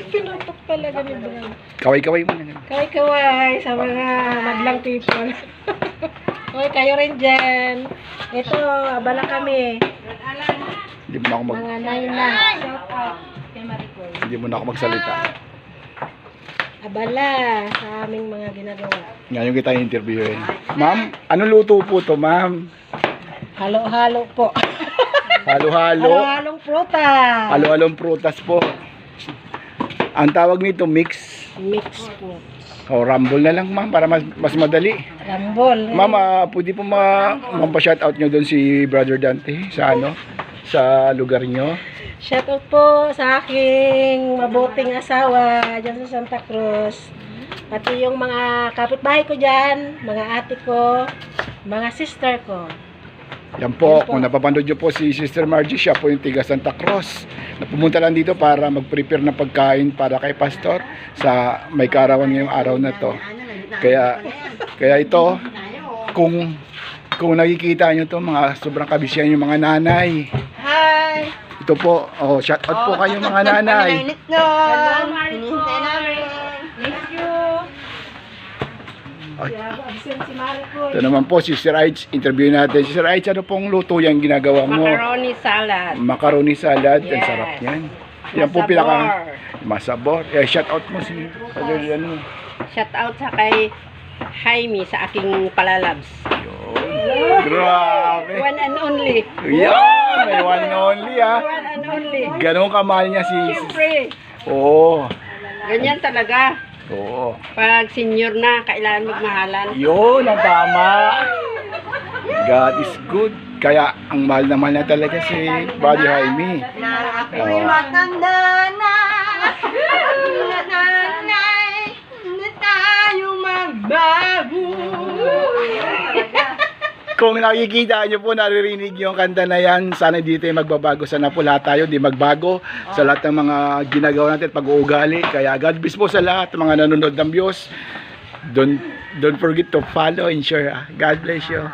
Tinutok talaga ni Bran. Kaway-kaway mo na. Kaway-kaway sa mga madlang people. Hoy, kayo rin dyan. Ito, abala kami. Hindi mo na ako Mga nayon na. hindi mo na ako magsalita. Abala sa aming mga ginagawa. Ngayon kita interviewin. Ma'am, ano luto po to, ma'am? Halo-halo po. Halo-halo. Halo-halong prutas. Halo-halong prutas po. Ang tawag nito mix. Mix po. O rumble na lang, ma'am, para mas madali. Rambol. Ma'am, pwede po mampa-shoutout nyo doon si Brother Dante sa sa lugar nyo. Shoutout po sa aking mabuting asawa dyan sa Santa Cruz. Pati yung mga kapitbahay ko dyan, mga ate ko, mga sister ko. Yan po, kung napapanood nyo po si Sister Margie, siya po yung tiga Santa Cruz na pumunta lang dito para mag-prepare ng pagkain para kay Pastor sa may kaarawan ngayong araw na to. Kaya ito, kung nakikita nyo to, mga sobrang kabisyan yung mga nanay. Hi! Ito po, shout out po kayo mga nanay. Hello, Miss you. Ay. Absent si Marico. Ito naman po, Sister Aitch, interview natin. Sister Aitch, ano pong luto yung ginagawa mo? Macaroni salad. Macaroni salad, ang Yes. sarap yan. Yan po masabor. Shout out mo si Father ano. Shout out sa kay Jaime sa aking palalabs. Yun. Grabe. One and only. Yan, may one and only ah. One and only. Ganun kamahal niya si... Siyempre, Oo. ganyan talaga. Oo. Pag senior na, kailangan magmahalan. Yun, ang tama. God is good. Kaya ang mahal na mahal na talaga si Buddy Jaime. Ako'y matanda na. Nanay, na tayo magbago. Kung nakikita nyo po, naririnig yung kanta na yan, sana dito tayo magbabago. Sana po lahat tayo di magbago sa lahat ng mga ginagawa natin, pag-uugali. Kaya God bless po sa lahat ng mga nanonood ng Diyos. Don't forget to follow and share. God bless you.